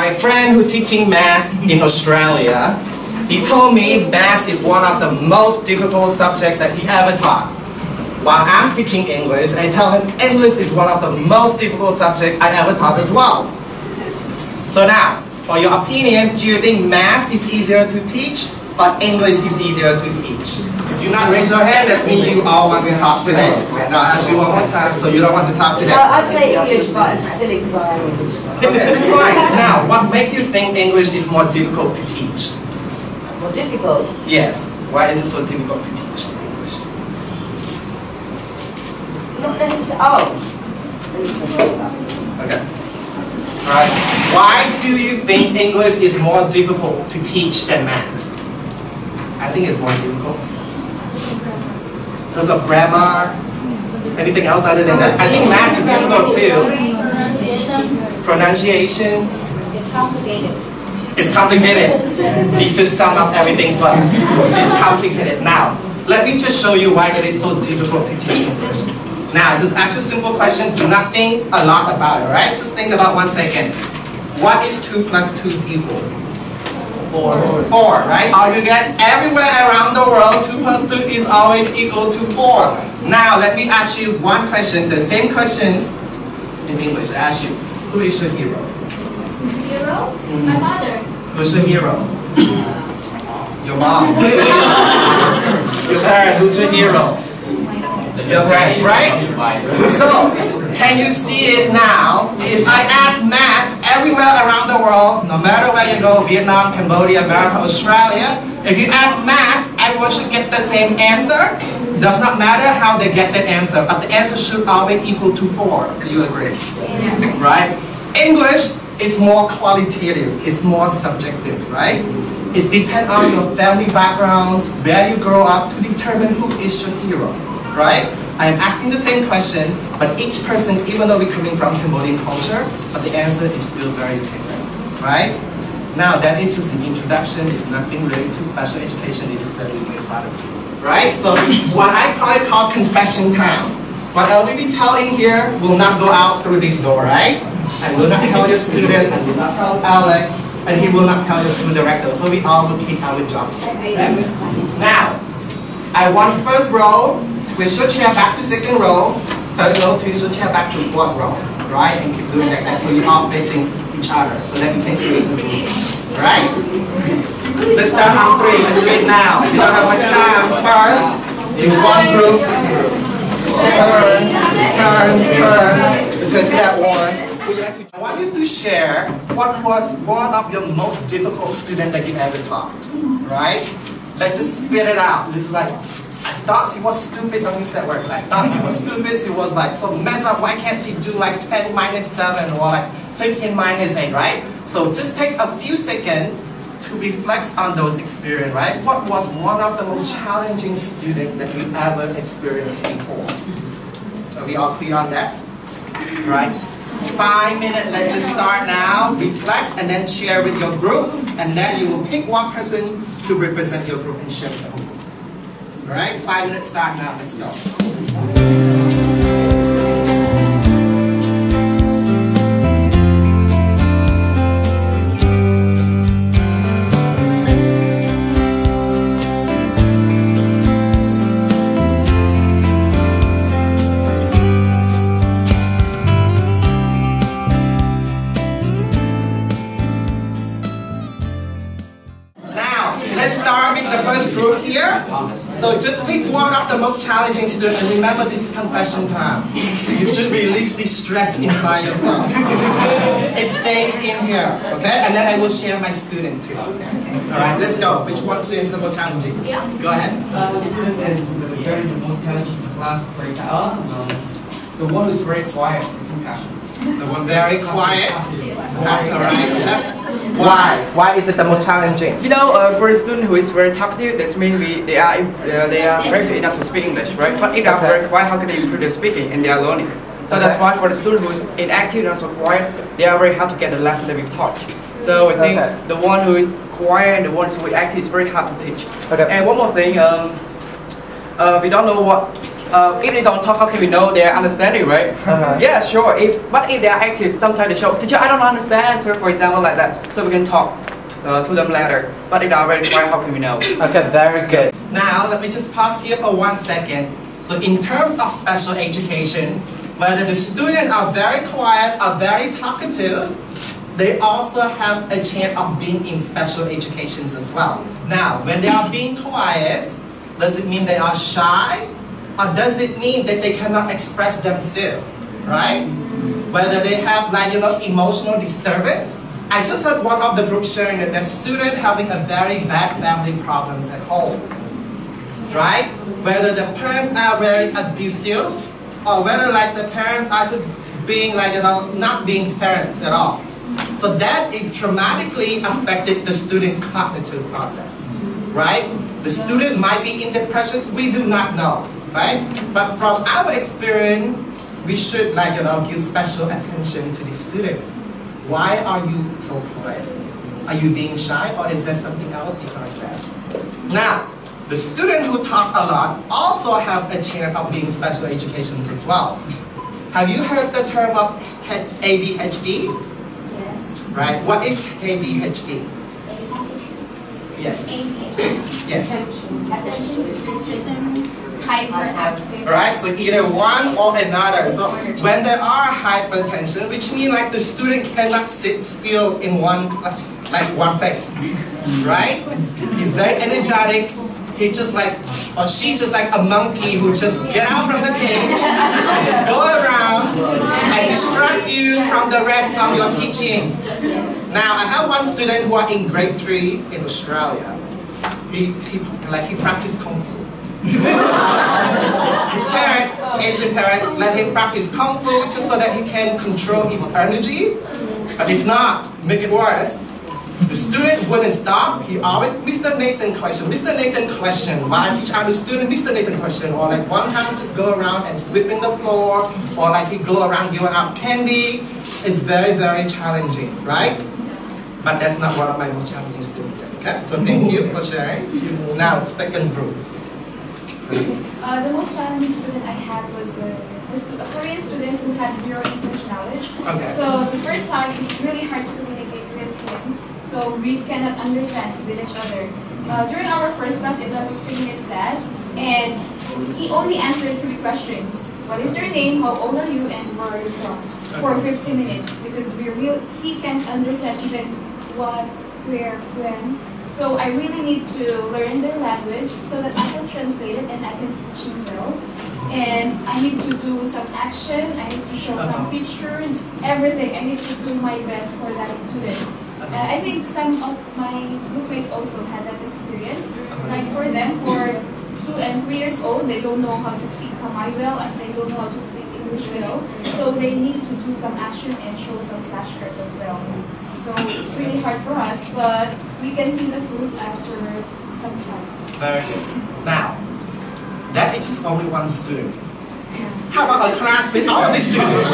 my friend who's teaching math in Australia, he told me math is one of the most difficult subjects that he ever taught. While I'm teaching English, I tell him English is one of the most difficult subjects I ever taught as well. So now, for your opinion, do you think math is easier to teach or English is easier to teach? If you not raise your hand, that means you all want to talk today. Now, I'll ask you one more time, so you don't want to talk today. I'd say English, but it's silly because I am English. Okay, that's fine. Now, what makes you think English is more difficult to teach? More difficult? Yes. Why is it so difficult to teach English? Not necessarily. Okay. Alright. Why do you think English is more difficult to teach than math? I think it's more difficult. Because of grammar? Anything else other than that? I think math is difficult too. Pronunciations? It's complicated. It's complicated. So you just sum up everything first. It's complicated. Now, let me just show you why it is so difficult to teach English. Now, just ask a simple question. Do not think a lot about it, right? Just think about 1 second. What is 2 plus 2 is equal? 4. 4, right? Or you get everywhere around the world, 2 plus 2 is always equal to 4. Now, let me ask you one question. The same questions in English. I ask you, who is your hero? Hero? My mother. Who's your hero? Your mom. Who's your hero? Your parent. Who's your hero? Your friend, right? So, can you see it now? If I ask math everywhere around the world, no matter where you go, Vietnam, Cambodia, America, Australia, if you ask math, everyone should get the same answer. Does not matter how they get that answer, but the answer should always equal to 4. Do you agree? Yeah. Right? English is more qualitative, it's more subjective, right? It depends on your family backgrounds, where you grow up to determine who is your hero. Right? I am asking the same question, but each person, even though we're coming from Cambodian culture, but the answer is still very different. Right? Now, that is just an introduction. It's nothing really to special education. It's just that we make fun of you. Right? So, what I call confession time. What I will be telling here will not go out through this door, right? I will not tell your student, I will not tell Alex, and he will not tell your school director. So we all will keep our jobs. Okay? Now, I want first row. Twist your chair back to second row. Third row, twist your chair back to fourth row. Right? And keep doing that. So you're all facing each other. So that we can create the movie. Right? Let's start on 3. Let's do it now. We don't have much time. First, is one group. Turn. Let's go to that one. I want you to share what was one of your most difficult students that you ever taught. Right? Let's just spit it out. This is like, I thought she was stupid, don't use that word. I thought she was stupid, she was like so messed up, why can't she do like 10 minus 7 or like 15 minus 8, right? So just take a few seconds to reflect on those experiences, right? What was one of the most challenging students that you ever experienced before? Are we all clear on that? Right? 5 minutes, let's just start now. Reflect and then share with your group, and then you will pick one person to represent your group and share with them. Alright, 5 minutes start now, let's go. Let's start with the first group here. So just pick one of the most challenging students, and remember this is confession time. You should release the stress inside yourself. It's safe in here, okay? And then I will share my student too. Alright, let's go. Which one student is the most challenging? Go ahead. The student is the most challenging in class, for example. The one who's very quiet is impassioned. The one very quiet? That's alright. Why? Why is it the most challenging? You know, for a student who is very talkative, that means they are very good enough to speak English, right? But if they are very quiet, how can they improve their speaking and they are learning? So that's why for the student who is inactive and also quiet, they are very hard to get the lesson that we taught. So I think the one who is quiet and the one who is active is very hard to teach. And one more thing, we don't know what if they don't talk, how can we know they're understanding, right? Yeah, sure. But if they are active, sometimes they show, teacher, I don't understand, so for example, like that. So we can talk to them later. But if they are very quiet, how can we know? Okay, very good. Now, let me just pause here for 1 second. So in terms of special education, whether the students are very quiet or very talkative, they also have a chance of being in special educations as well. Now, when they are being quiet, does it mean they are shy? Or does it mean that they cannot express themselves, right? Whether they have emotional disturbance. I just heard one of the groups sharing that the student having a very bad family problems at home, right? Whether the parents are very abusive, or whether the parents are just being not being parents at all. So that is dramatically affected the student cognitive process, right? The student might be in depression, we do not know, right? But from our experience, we should give special attention to the student. Why are you so quiet? Are you being shy, or is there something else besides that? Now, the student who talk a lot also have a chance of being special educations as well. Have you heard the term of ADHD? Yes. Right. What is ADHD? Yes. Yes. Attention deficit, hyperactive. Right. So either one or another. So when there are hypertension, which means the student cannot sit still in one place, right? He's very energetic. He just or she just a monkey who just get out from the cage and just go around and distract you from the rest of your teaching. Now, I have one student who are in grade 3 in Australia. He practiced Kung Fu. His parents, Asian parents, let him practice Kung Fu just so that he can control his energy. But it's not. Make it worse. The student wouldn't stop. He always, Mr. Nathan question, Mr. Nathan question. While I teach other student, Mr. Nathan question. Or one time he just go around and sweeping the floor. Or he go around giving out candy. It's very, very challenging, right? But that's not one of my most challenging students. Okay? So thank you for sharing. Now, second group. The most challenging student I had was a Korean student who had zero English knowledge. Okay. So the first time, it's really hard to communicate with him. So we cannot understand with each other. During our first class, it's a 15-minute class, and he only answered 3 questions. What is your name, how old are you, and where are you from? For 15 minutes, because he can't understand even what, where, when. So I really need to learn their language so that I can translate it and I can teach him well. And I need to do some action, I need to show some pictures, everything. I need to do my best for that student. I think some of my groupmates also had that experience. Like for them, for 2 and 3 years old, they don't know how to speak Khmer well and they don't know how to speak English well. So they need to do some action and show some flashcards as well. So it's really hard for us, but we can see the fruit after some time. Very good. Now, that is only one student. How about a class with all of these students?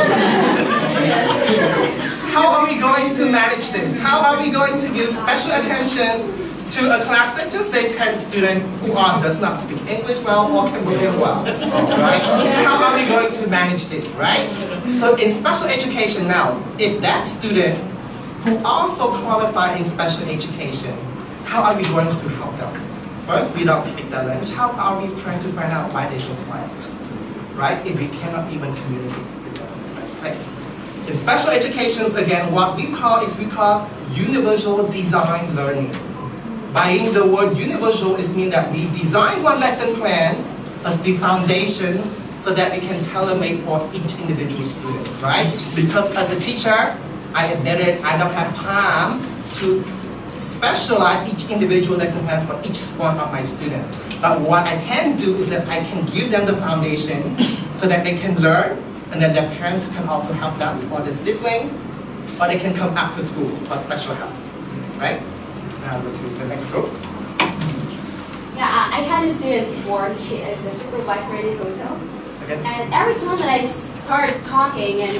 How are we going to manage this? How are we going to give special attention to a class that just say 10 students who does not speak English well or Cambodian well, right? How are we going to manage this, right? So in special education now, if that student who also qualify in special education, how are we going to help them? First, we don't speak their language. How are we trying to find out why they're so quiet, right? If we cannot even communicate with them in the first place. In special educations, again, what we call universal design learning. By the word universal, it means that we design one lesson plans as the foundation so that we can tailor-make for each individual student, right? Because as a teacher, I admit it, I don't have time to specialize each individual lesson plan for each one of my students. But what I can do is that I can give them the foundation so that they can learn, and then their parents can also help them, or their sibling, or they can come after school for special help, right? Now go to the next group. Yeah, I had a student before. She is a supervisor in a hotel. Okay. And every time that I start talking and,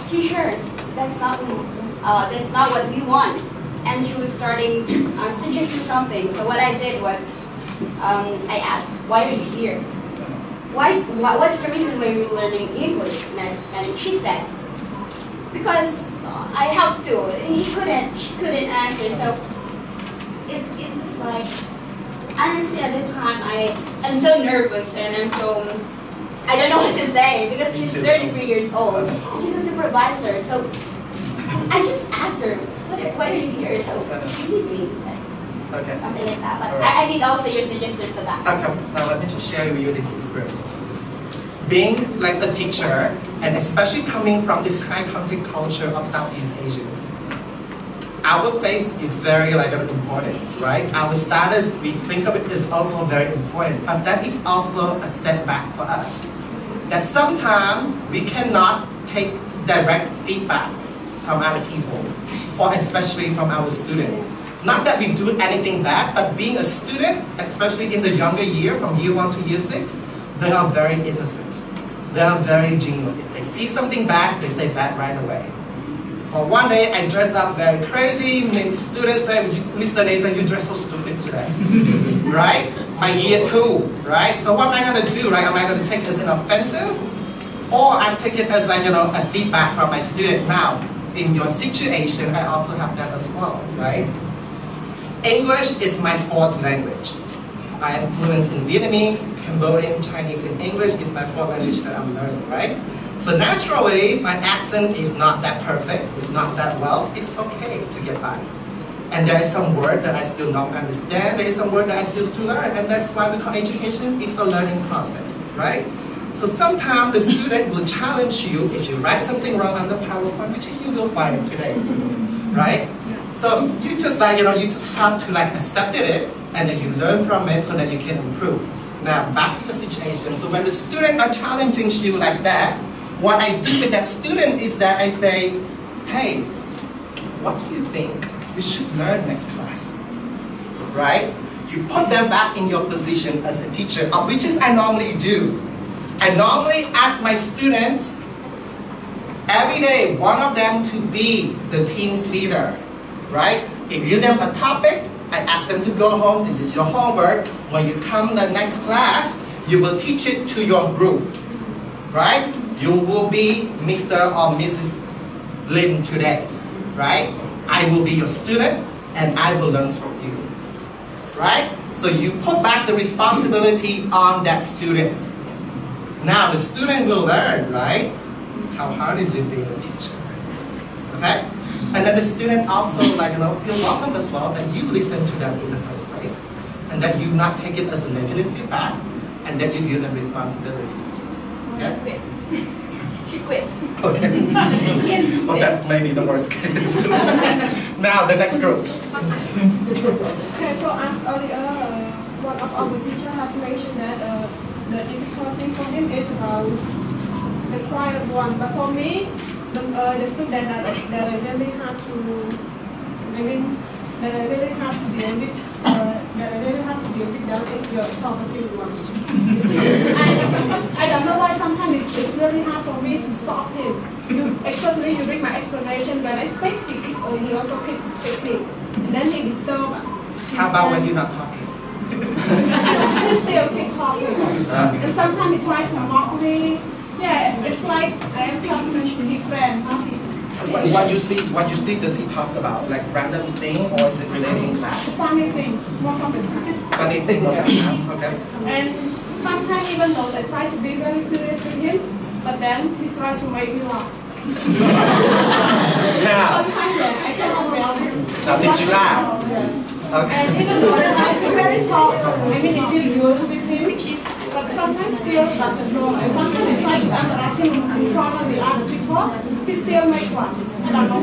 teacher, that's not what we want. And she was starting suggesting something. So what I did was, I asked, why are you here? what's the reason why you're learning English? And she said, because I have to. She couldn't answer. So it was like, honestly at the time I'm so nervous and I don't know what to say because she's 33 years old. She's a supervisor. So I just asked her, why are you here? So she need me. Okay. Something like that. But Right. I need also your suggestion for that. Okay, now let me just share with you this experience. Being like a teacher, and especially coming from this high contact culture of Southeast Asians, our face is very important, right? Our status, we think of it, is also very important, but that is also a setback for us. That sometimes we cannot take direct feedback from other people, or especially from our students. Not that we do anything bad, but being a student, especially in the younger year, from year 1 to year 6, they are very innocent. They are very genuine. If they see something bad, they say bad right away. For one day, I dressed up very crazy. Students say, Mr. Nathan, you dress so stupid today. Right? My year 2, right? So what am I going to do, right? Am I going to take it as an offensive? Or I take it as a feedback from my student. Now, in your situation, I also have that as well, right? English is my 4th language. I am fluent in Vietnamese, Cambodian, Chinese, and English is my 4th language that I'm learning, right? So naturally, my accent is not that perfect, it's not that well, it's okay to get by. And there is some word that I still don't understand, there is some word that I still to learn, and that's why we call education is a learning process, right? So sometimes the student will challenge you if you write something wrong on the PowerPoint, which is you will find it today, right? So you just you just have to accept it, and then you learn from it so that you can improve. Now back to the situation. So when the students are challenging you like that, what I do with that student is that I say, hey, what do you think you should learn next class? Right? You put them back in your position as a teacher, which is I normally do. I normally ask my students every day, one of them to be the team's leader. Right? If you give them a topic, I ask them to go home, this is your homework. When you come the next class, you will teach it to your group. Right? You will be Mr. or Mrs. Lim today. Right? I will be your student and I will learn from you. Right? So you put back the responsibility on that student. Now the student will learn, right? How hard is it being a teacher? Okay? And then the student also feel welcome as well that you listen to them in the first place. And that you not take it as a negative feedback and that you give them responsibility. Okay? She quit. Okay. Yes. Well, that may be the worst case. Now the next group. Okay, so as earlier, one of our teachers have mentioned that the difficult thing for him is about the quiet one. But for me, the student that I really have to deal with them is the talkative one. I don't know why sometimes it's really hard for me to stop him. Especially during my explanation, when I speak, he also keeps speaking, and then he disturbs. How about when you're not talking? He still keeps talking. And sometimes he tries to mock me. Yeah, it's like I am talking to his friend. What usually does he talk about? Like random thing, or is it related in class? Funny thing, most of the time. Funny thing, most of the time. Okay. And sometimes even though I try to be very serious with him, but then he tries to make me laugh. Now, Sometimes I cannot bear him. now did you laugh? Okay. And even though I try to be very soft, I mean it is good with him, but sometimes still doesn't know. And sometimes I try to embarrass him in front of the other people, he still makes fun. I don't know.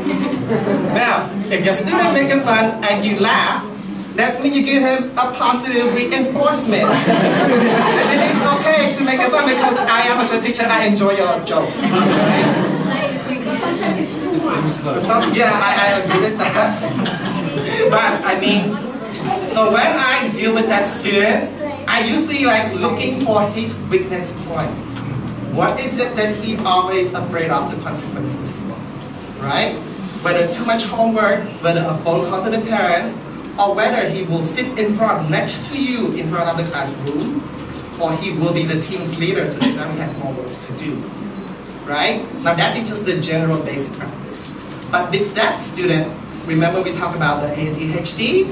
Now, if your student making fun and you laugh, that means you give him a positive reinforcement. And it is okay to make fun because I am a teacher, I enjoy your joke. Right? Yeah, I agree with that. But I mean, so when I deal with that student, I usually looking for his weakness point. What is it that he always afraid of the consequences? Right? Whether too much homework, whether a phone call to the parents, or whether he will sit in front, next to you, in front of the classroom, or he will be the team's leader, so that now he has more works to do. Right? Now that is just the general basic practice. But with that student, remember we talked about the ADHD?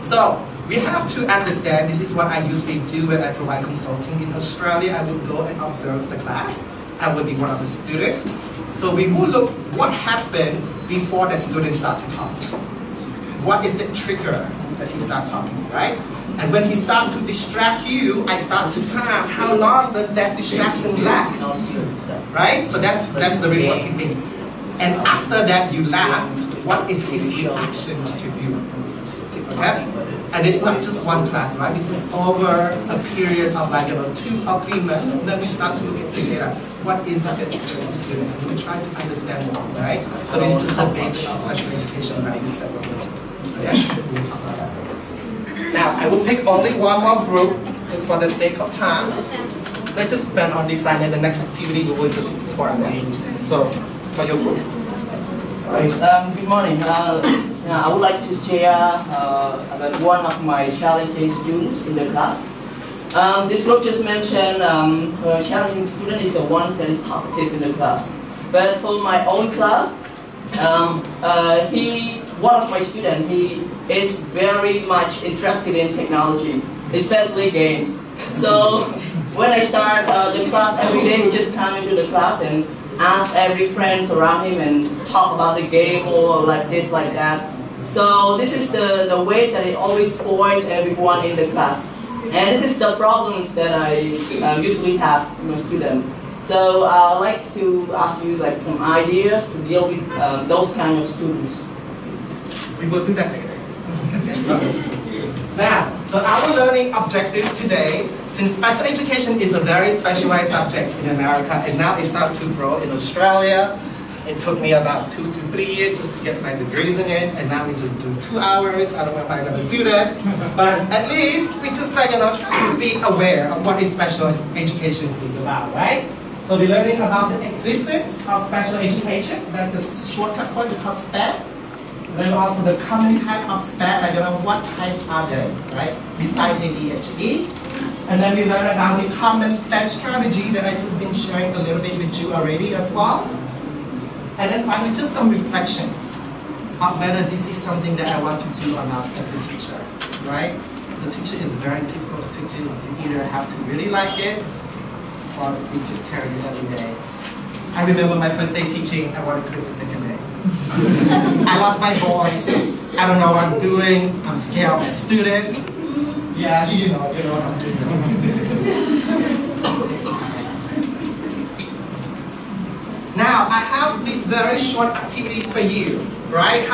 So we have to understand, this is what I usually do when I provide consulting in Australia. I would go and observe the class. I would be one of the students. So we will look what happens before that student starts to talk. What is the trigger that he starts talking, right? And when he starts to distract you, I start to time how long does that distraction last, right? So that's the reward keeping. And after that you laugh, what is his reactions to you? Okay? And it's not just one class, right? This is over a period of like 2 or 3 months. And then we start to look at the data. What is that that triggers the student? And we try to understand more, right? So it's just the basic of special education values that we're going to. Okay? We'll talk about that. Now, I will pick only one more group, just for the sake of time. Let's just spend on this side, and the next activity we will just pour on that. So, for your group. Right. Good morning. I would like to share about one of my challenging students in the class. This group just mentioned a challenging student is the one that is talkative in the class. But for my own class, one of my students, he is very much interested in technology, especially games. So when I start the class every day, he just come into the class and ask every friend around him and talk about the game or like this, like that. So this is the ways that he always spoils everyone in the class. And this is the problems that I usually have with my student. So I'd like to ask you like some ideas to deal with those kind of students. We will do that later. Now, so our learning objective today, since special education is a very specialized subject in America, and now it's starting to grow in Australia. It took me about 2 to 3 years just to get my degrees in it, and now we just do 2 hours. I don't know if I'm going to do that, but at least we just like, try to be aware of what is special education is about, right? So we're learning about the existence of special education, like the shortcut for it, called SPED. Then also the common type of SPED, like what types are they, right? Besides ADHD. And then we learn about the common SPED strategy that I just been sharing a little bit with you already as well. And then finally, just some reflections on whether this is something that I want to do or not as a teacher, right? The teacher is very difficult to do. You either have to really like it, or it just tear you every day. I remember my first day teaching, I want to quit the second day. I lost my voice, I don't know what I'm doing, I'm scared of my students. Yeah, you know what I'm doing. Now, I have these very short activities for you, right?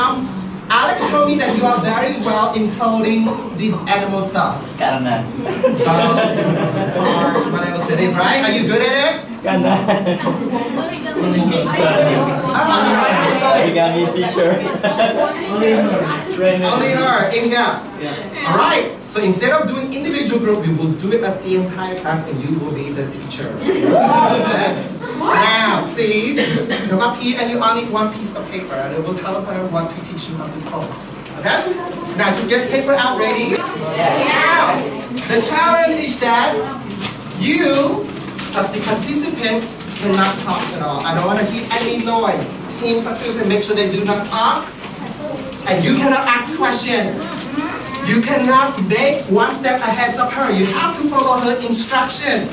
Alex told me that you are very well in coding this animal stuff. Karena. Or what else it is, right? Are you good at it? Karena. Origami teacher. Only her in here. Yeah. Alright, so instead of doing individual group, we will do it as the entire class and you will be the teacher. Okay? Now, please, come up here and you only need one piece of paper and it will tell her what to teach you how to code. Okay? Now, just get paper out ready. Now, the challenge is that you, as the participant, cannot talk at all. I don't want to hear any noise. Team facilitate, make sure they do not talk. And you cannot ask questions. You cannot make one step ahead of her. You have to follow her instruction.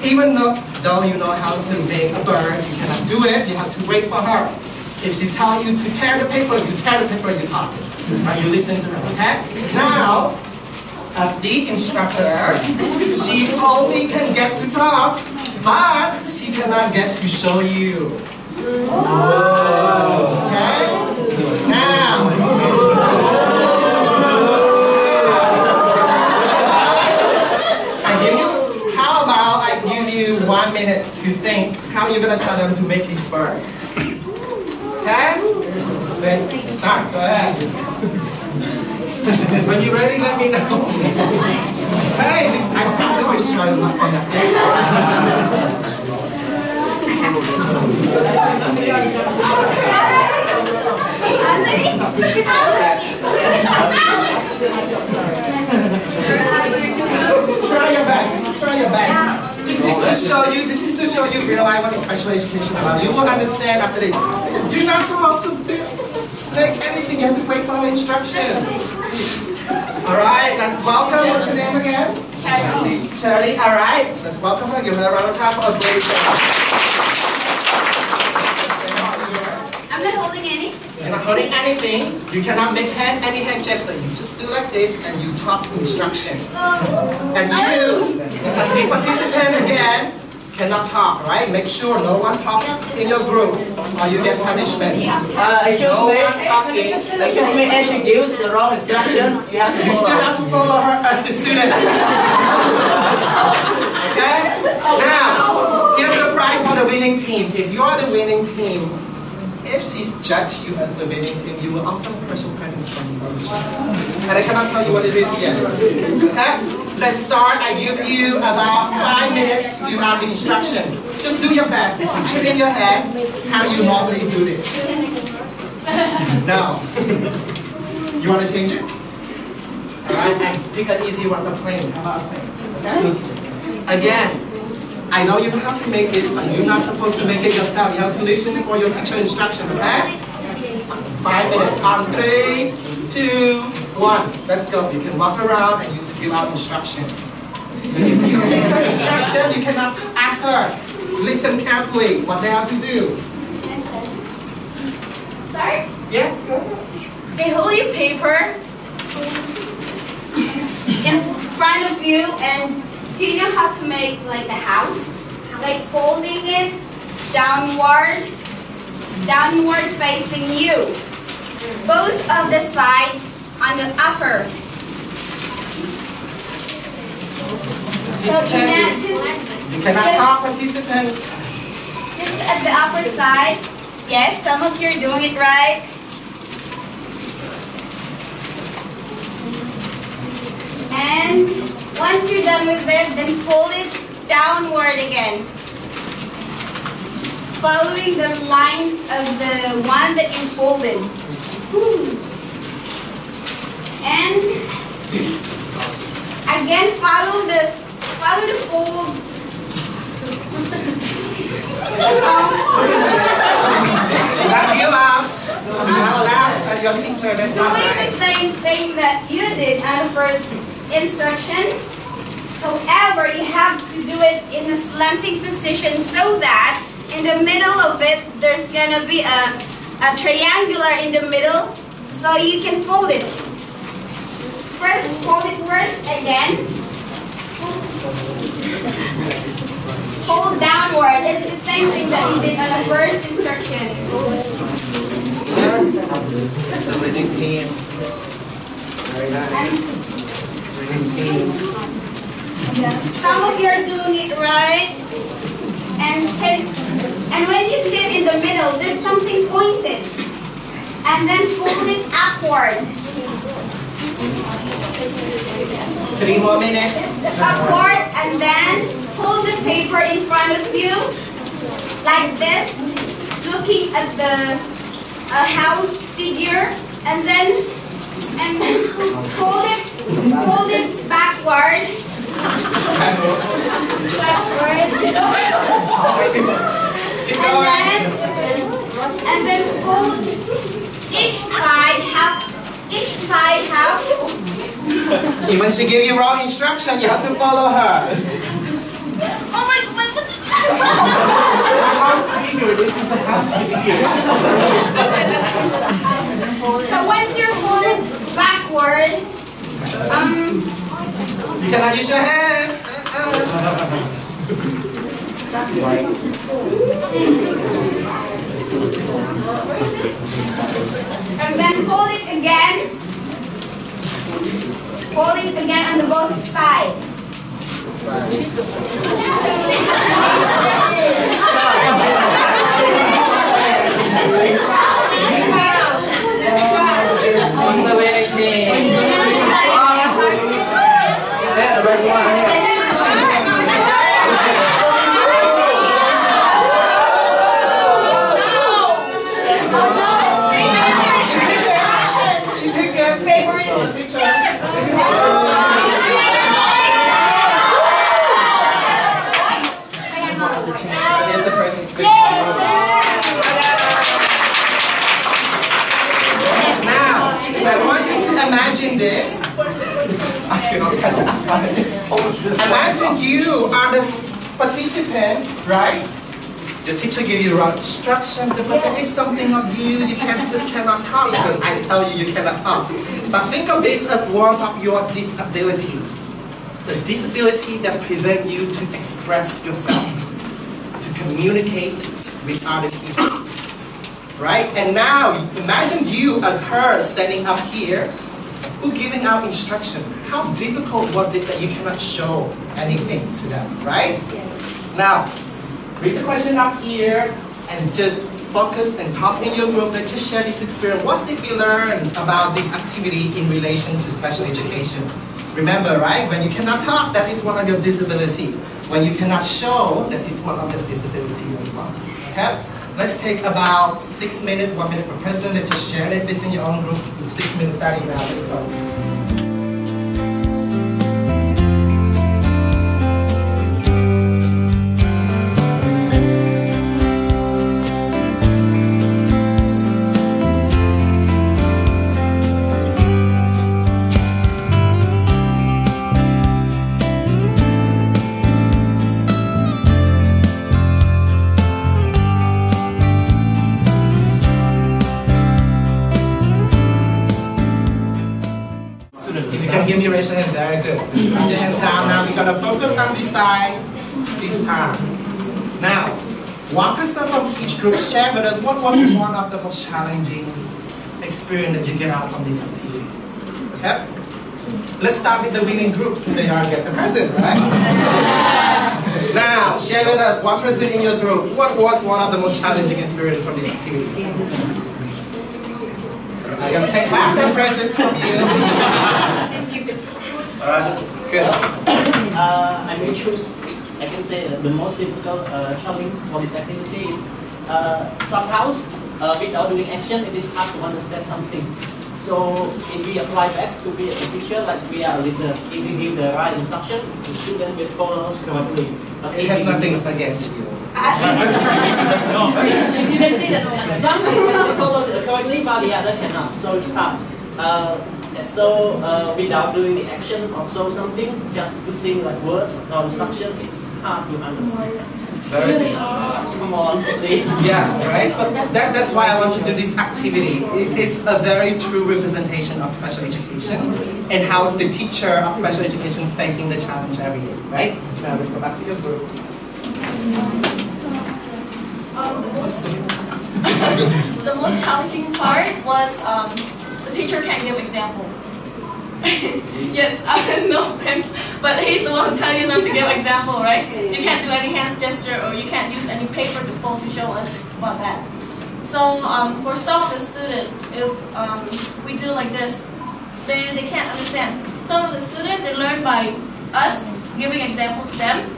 Even though you know how to make a bird, you cannot do it. You have to wait for her. If she tells you to tear the paper, you tear the paper, you toss it. Right? You listen to her, okay? Now, as the instructor, she only can get to talk, but she cannot get to show you. Okay? Now, how about I give you 1 minute to think how you're going to tell them to make this bird. Okay? Then start. Go ahead. When you're ready, let me know. Hey, I think the way try to look on that thing. Try your best. show you. This is to show you realize what is special education about. You will understand after this. You're not supposed to make anything. You have to wait for the instructions. All right. Let's welcome. What's your name again? Charity. Charity. All right. Let's welcome her. Give her a round of applause for a great I'm not holding any. You're not holding anything. You cannot make any hand gesture. You just do like this and you talk instruction. And you, as the participant again, cannot talk, right? Make sure no one talks in your group or you get punishment. No one's talking. Excuse me, and she gives the wrong instruction, you have to You still follow. have to follow her as the student. Okay? Now, here's the prize for the winning team. If you are the winning team, if she's judged you as the winning team, you will also have special presents from me. And I cannot tell you what it is yet. Okay? Let's start. I give you about 5 minutes to do out the instruction. Just do your best. If you trick in your head, how you normally do this. No. You want to change it? Alright, and pick an easy one, the plane. How about a plane? Okay? Again. I know you have to make it, but you're not supposed to make it yourself. You have to listen for your teacher instruction, okay? 5 minutes. On 3, 2, 1. Let's go. You can walk around and you give out instruction. If you miss the instruction, you cannot ask her. Listen carefully what they have to do. Start? Yes, go. They hold your paper in front of you, and do you know how to make like the house? Like folding it downward facing you. Both of the sides on the upper. So You cannot talk, participant. just at the upper side. Yes, some of you are doing it right. And once you're done with this, then fold it downward again. Following the lines of the one that you folded. And again, follow the fold. Not give up. Do not laugh at your teacher. That's not Doing the nice. same thing that you did on the first instruction. However, you have to do it in a slanting position so that in the middle of it, there's gonna be a triangular in the middle, so you can fold it. First, fold it first, again. Fold downward. It's the same thing that you did on the first instruction. The winning team. Very nice. Winning team. Some of you are doing it right. And when you sit in the middle, there's something pointed. And then fold it upward. 3 more minutes. Upward, and then hold the paper in front of you, like this, looking at the house figure, and then fold it backward. And then fold each side half. Even she give you wrong instruction, you have to follow her. Oh my God! A house figure. This is a house figure. So once you're folded backward, You cannot use your hand. and then fold it again. Fold it again on the both sides. Who's the winning team? The rest one. She picked it. Mr. Chamroeun is the person speaking. Now, I want you to imagine this. Imagine you are the participants, right? The teacher gave you the wrong instruction, but there is something of you just cannot talk because I tell you cannot talk. But think of this as one of your disability. The disability that prevents you to express yourself, to communicate with other people. Right? And now, imagine you as her standing up here, who giving out instruction. How difficult was it that you cannot show anything to them, right? Now, read the question up here and just focus and talk in your group and just share this experience. What did we learn about this activity in relation to special education? Remember, right? When you cannot talk, that is one of your disability. When you cannot show, that is one of your disability as well. Okay? Let's take about 6 minutes, 1 minute per person, and just share it within your own group. 6 minutes starting now. Let's go. If you can give me a raise your hand, very good. Put your hands down. Now we're going to focus on this size, this arm. Now, one person from each group share with us what was one of the most challenging experience that you get out from this activity. Okay? Let's start with the winning group so they all get the present, right? Now, share with us one person in your group. What was one of the most challenging experiences from this activity? I'm going to take back the present from you. Alright, good. I may choose, I can say the most difficult challenge for this activity is somehow without doing action it is hard to understand something. So if we apply back to be a teacher, like we are a leader, if we give the right instruction, the student will follow us correctly. But it has nothing against you. No, you can see that some can follow correctly, but the other cannot. So it's hard. Without doing the action or show something, just using like words or instruction, it's hard to understand. It's really come on, please. Yeah, right? So that's why I want to do this activity. It's a very true representation of special education and how the teacher of special education facing the challenge every day, right? Now let's go back to your group. The most challenging part was the teacher can't give example. Yes, no offense, but he's the one who tell you not to give example, right? You can't do any hand gesture or you can't use any paper to fold to show us about that. So for some of the students, if we do like this, they can't understand. Some of the students, they learn by us giving example to them.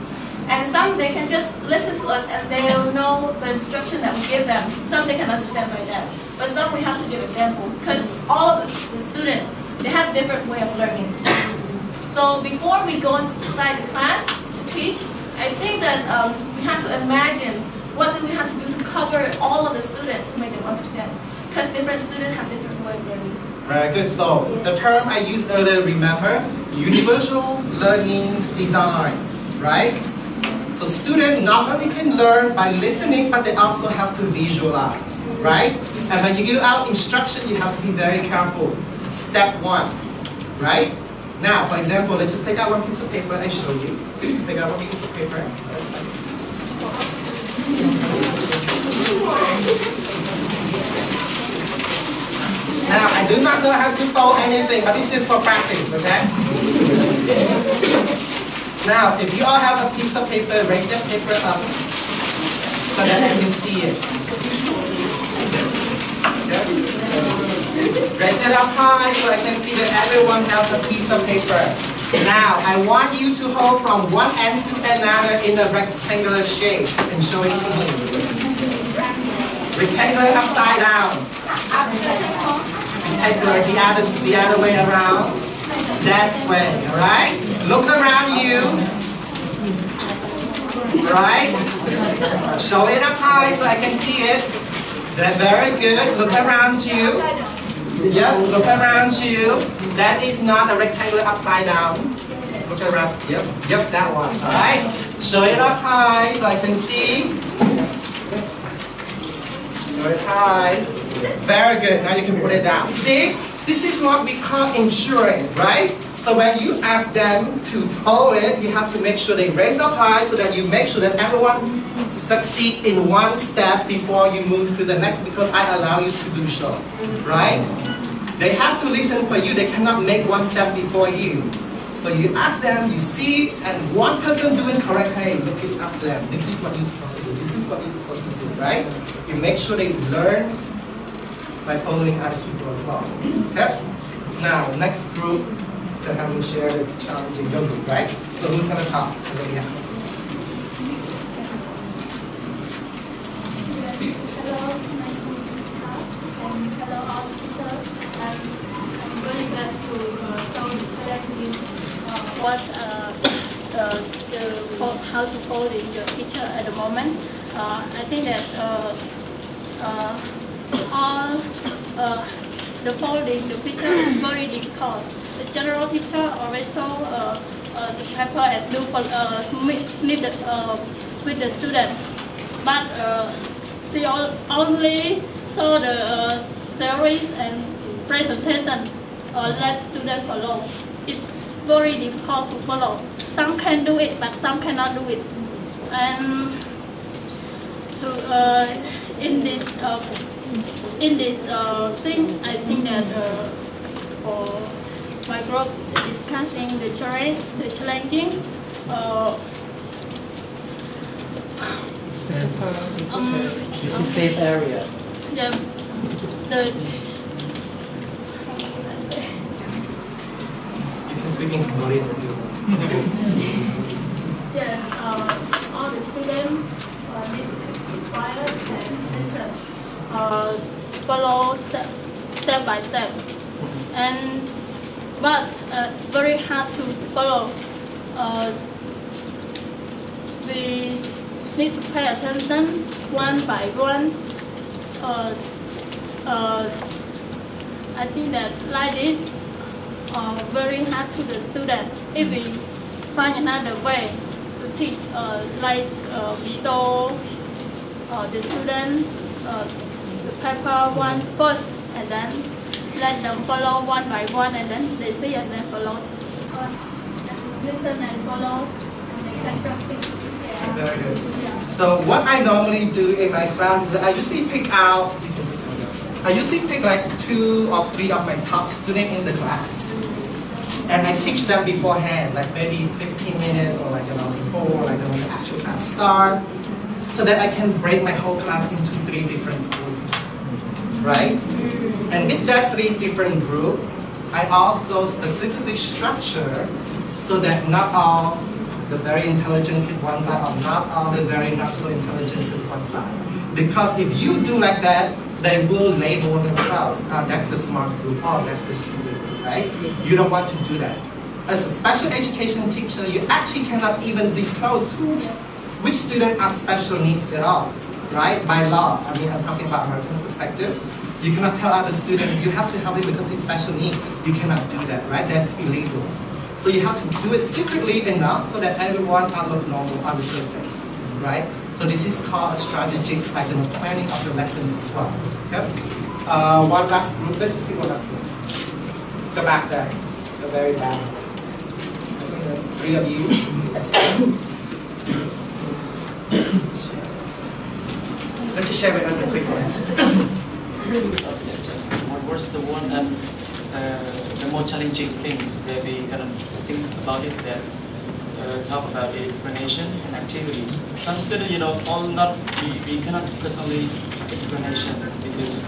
And some they can just listen to us and they'll know the instruction that we give them. Some they can understand by that. But some we have to give example because all of the students, they have different way of learning. So before we go inside the class to teach, I think that we have to imagine what do we have to do to cover all of the students to make them understand. Because different students have different way of learning. Very good. So the term I used earlier, remember, universal learning design, right? So students not only can learn by listening, but they also have to visualize, right? And when you give out instruction, you have to be very careful. Step 1, right? Now, for example, let's just take out one piece of paper I show you. Just take out one piece of paper. Now, I do not know how to fold anything, but this is for practice, okay? Now, if you all have a piece of paper, raise that paper up so that I can see it. Okay? Raise it up high so I can see that everyone has a piece of paper. Now, I want you to hold from one end to another in a rectangular shape and show it to me. Rectangular upside down. Rectangular the other way around. That way, alright? Look around you. right? Show it up high so I can see it. That's very good. Look around you. Yep, look around you. That is not a rectangle upside down. Look around. Yep, that one. Alright? Show it up high so I can see. Show it high. Very good. Now you can put it down. See? This is what we call ensuring, right? So when you ask them to follow it, you have to make sure they raise up high so that you make sure that everyone succeed in one step before you move to the next, because I allow you to do so, right? They have to listen for you. They cannot make one step before you. So you ask them, you see, and one person doing correct, hey, look it up to them. This is what you're supposed to do. This is what you're supposed to do, right? You make sure they learn by following other people as well. Okay? Now, next group that I will share the challenging your group, right? So who's going to talk? Yes, hello, my name is Charles, and hello, all speakers. I'm very blessed to solve the challenge how to follow the teacher at the moment. I think that the following the teacher is very difficult. The general teacher always saw the paper and do need with the student, but she only saw the series and presentation let student follow. It's very difficult to follow. Some can do it, but some cannot do it. And in this thing, I think that for my group discussing the challenges. This is safe area. Yeah, You can speak in Cambodian if you want. yes, all the students need to keep quiet and listen, follow step by step, and but very hard to follow. We need to pay attention one by one. I think that like this very hard to the student. If we find another way to teach, like we show the student the paper one first, and then let them follow one by one, and then they see and then follow. Listen and follow, and they can practice. Very good. So what I normally do in my class is that I usually pick like 2 or 3 of my top students in the class, and I teach them beforehand, like maybe 15 minutes or like before, like when the actual class start, so that I can break my whole class into 3 different groups, right? And with that 3 different groups, I also specifically structure so that not all the very intelligent kids one side or not all the very not so intelligent kids one side. Because if you do like that, they will label themselves, that's the smart group or that's the stupid group, right? You don't want to do that. As a special education teacher, you actually cannot even disclose which students are special needs at all, right? By law, I mean, I'm talking about American perspective. You cannot tell other students, you have to help him because he's special need. You cannot do that, right? That's illegal. So you have to do it secretly enough so that everyone can look normal on the surface, right? So this is called a strategic planning of the lessons as well. Okay? One last group. Let's just give one last group. The back there, the very back. I think there's 3 of you. Let's just share with us a quick one. What was the one and the more challenging things that we kind of think about is that talk about the explanation and activities. Some students, we cannot focus on the explanation because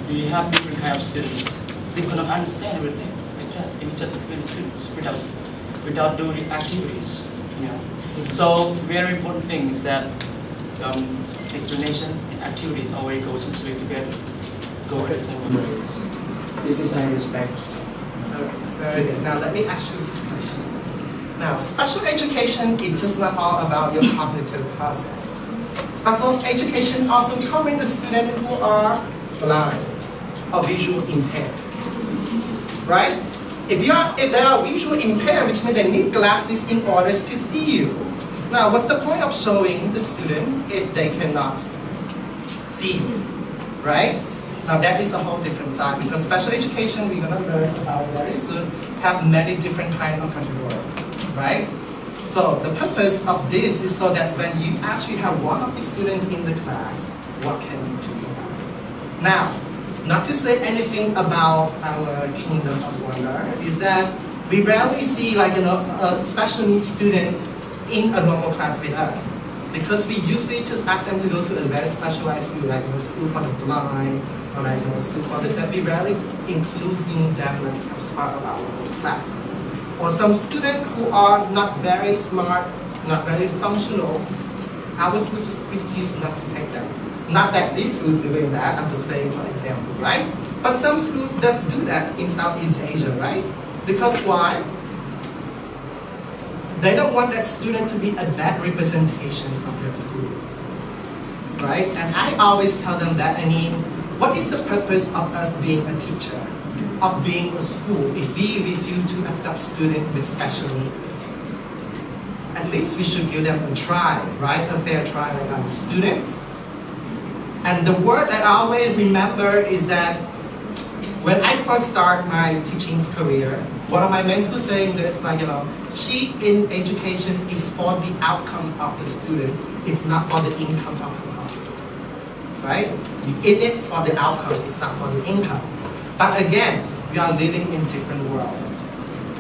we have different kinds of students. They cannot understand everything like that. If we just explain to students without doing activities. So very important thing is that explanation and activities always go smoothly together. Go at the same time. This is my respect. Very good. Now let me ask you this question. Now, special education is just not all about your cognitive process. Special education also covering the students who are blind or visual impaired, right? If they are visually impaired, which means they need glasses in order to see you. Now, what's the point of showing the student if they cannot see you, right? Now, that is a whole different side, because special education, we're going to learn about very soon, have many different kinds of categories, right? So, the purpose of this is so that when you actually have one of the students in the class, what can you do about it? Now, not to say anything about our Kingdom of Wonder, is that we rarely see a special needs student in a normal class with us. Because we usually just ask them to go to a very specialized school, like school for the blind, or school for the deaf. We rarely including them as part of our class. Or some students who are not very smart, not very functional, our school just refuse not to take them. Not that this school is doing that, I'm just saying for example, right? But some schools does do that in Southeast Asia, right? Because why? They don't want that student to be a bad representation of their school, right? And I always tell them that, what is the purpose of us being a teacher, of being a school, if we refuse to accept students with special needs? At least we should give them a try, right? A fair try like our students. And the word that I always remember is that when I first started my teaching career, one of my mentors saying this, she in education is for the outcome of the student, it's not for the income of the mom. Right? You're in it for the outcome, it's not for the income. But again, we are living in different world.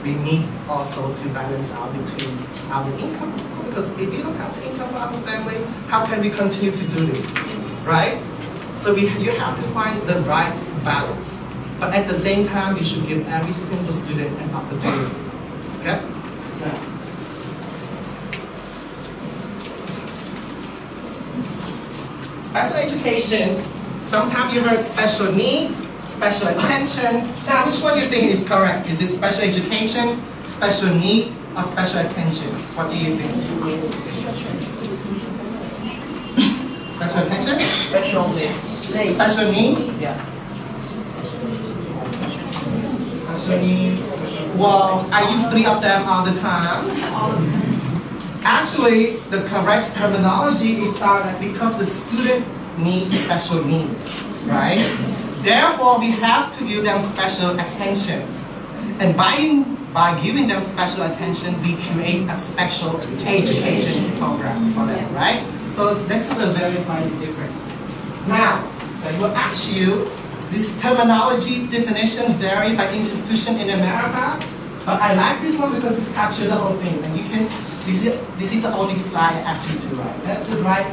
We need also to balance out between our income as well, because if you don't have the income for our family, how can we continue to do this? Right? So you have to find the right balance. But at the same time, you should give every single student an opportunity. Okay? Yeah. Special education, sometimes you heard special need, special attention. Now, which one do you think is correct? Is it special education, special need, or special attention? What do you think? Special attention? Special need. Special need? Yeah. Special need. Well, I use 3 of them all the time. Actually, the correct terminology is that because the student needs special needs, right? Therefore, we have to give them special attention. And by giving them special attention, we create a special education program for them, right? So that is a very slightly different. Now, I will ask you, this terminology definition vary by institution in America, but I like this one because it's captured the whole thing. And you can, this is the only slide actually to write. That is right.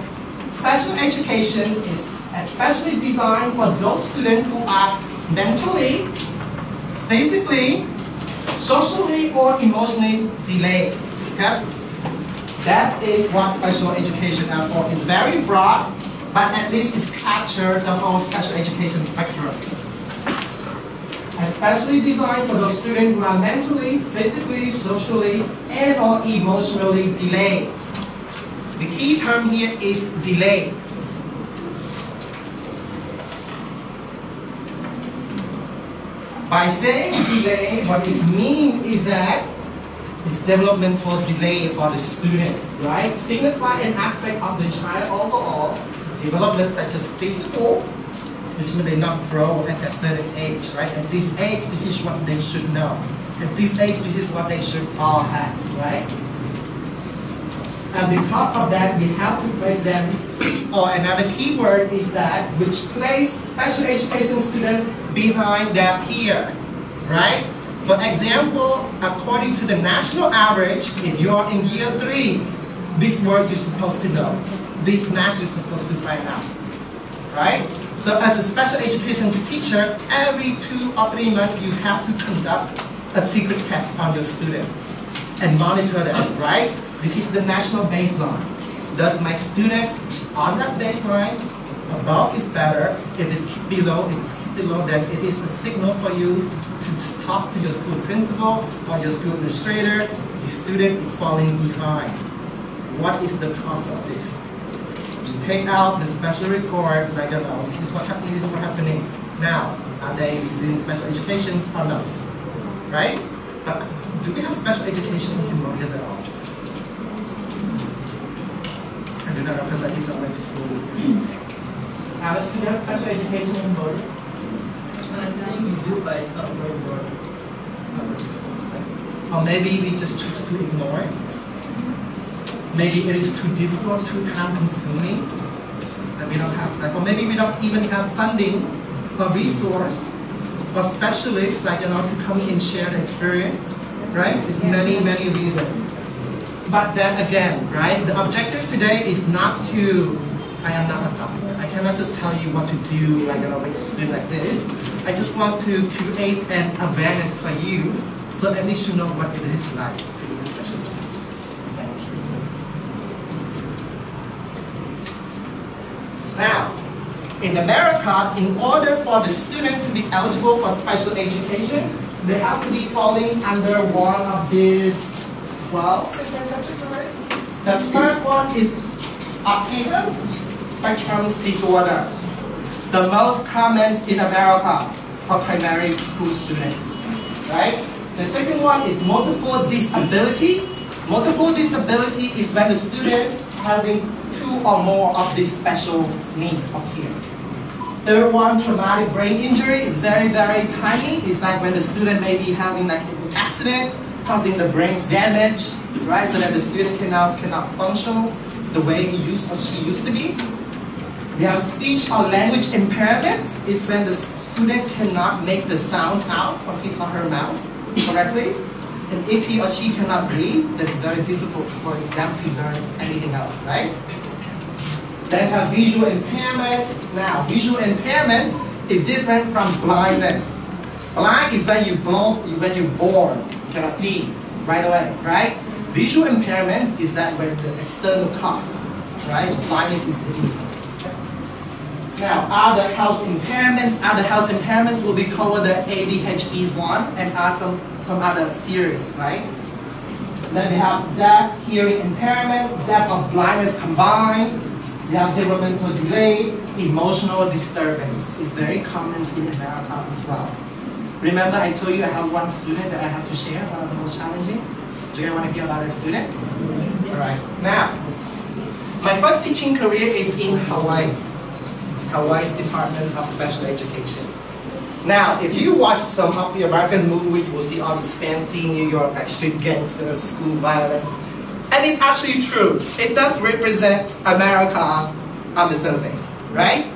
Special education is especially designed for those students who are mentally, physically, socially, or emotionally delayed. Okay? That is what special education is for. It's very broad, but at least it's captured the whole special education spectrum. Especially designed for those students who are mentally, physically, socially, and or emotionally delayed. The key term here is delay. By saying delay, what it means is that it's developmental delay for the student, right? Signify an aspect of the child overall, development such as physical, which means they not grow at a certain age, right? At this age, this is what they should know. At this age, this is what they should all have, right? And because of that, we have to place them, or another keyword is that, which place special education students behind their peer, right? For example, according to the national average, if you're in year 3, this word you're supposed to know. This math you're supposed to find out, right? So as a special education teacher, every 2 or 3 months you have to conduct a secret test on your student and monitor them, right? This is the national baseline. Does my student on that baseline, above is better, if it's below, then it is a signal for you to talk to your school principal or your school administrator the student is falling behind. What is the cause of this? You take out the special report, like, this is what happening, this is what happening. Now, are they receiving special education or no? Right? But do we have special education in Cambodia at all? I do not know because I did not went to school. Alex, do you have special education in Cambodia? I think we do, but it's not very broad. Or maybe we just choose to ignore it. Maybe it is too difficult, too time consuming, that we don't have that. Or maybe we don't even have funding or resource or specialists to come and share the experience, right? It's many reasons. But then again, right, the objective today is not to, I am not a doctor. I cannot just tell you what to do, when you student like this. I just want to create an awareness for you, so at least you know what it is like to do a special education. Now, in America, in order for the student to be eligible for special education, they have to be falling under one of these 12. The first one is autism spectrum disorder. The most common in America for primary school students, right? The second one is multiple disability. Multiple disability is when the student having 2 or more of this special need up here. Third one, traumatic brain injury, is very tiny. It's like when the student may be having an accident, causing the brain's damage, right? So that the student cannot function the way he used or she used to be. We have speech or language impairments, is when the student cannot make the sounds out of his or her mouth correctly. And if he or she cannot breathe, that's very difficult for them to learn anything else, right? Then have visual impairments. Now, visual impairments is different from blindness. Blind is when you're born, you cannot see right away, right? Visual impairments is that when the external cause, right? Blindness is the internal. Now, other health impairments. Other health impairments will be called the ADHD's one, and are some other series, right? Then we have deaf, hearing impairment, deaf or blindness combined. We have developmental delay, emotional disturbance. It's very common in America as well. Remember, I told you I have one student that I have to share, one of the most challenging. Do you guys want to hear about the students? All right. Now, my first teaching career is in Hawaii. Hawaii's Department of Special Education. Now, if you watch some of the American movies, you will see all this fancy New York street gangsters, school violence. And it's actually true. It does represent America on the surface, right?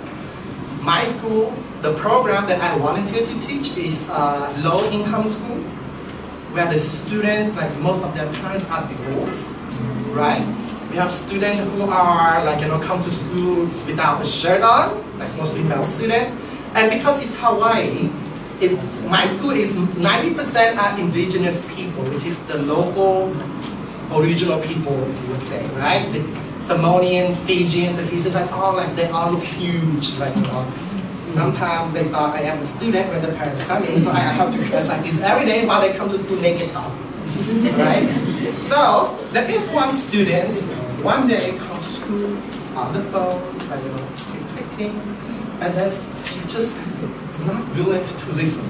My school, the program that I volunteer to teach is a low-income school, where the students, most of their parents are divorced, right? We have students who are come to school without a shirt on, mostly male students. And because it's Hawaii, my school is 90% are indigenous people, which is the local original people, if you would say, right? The Samoanian, Fijian, the Fijian, they all look huge, Sometimes they thought I am a student when the parents come in, so I have to dress like this every day while they come to school naked, right? So there is one student, one day come to school on the phone, clicking, and then she just not willing to listen,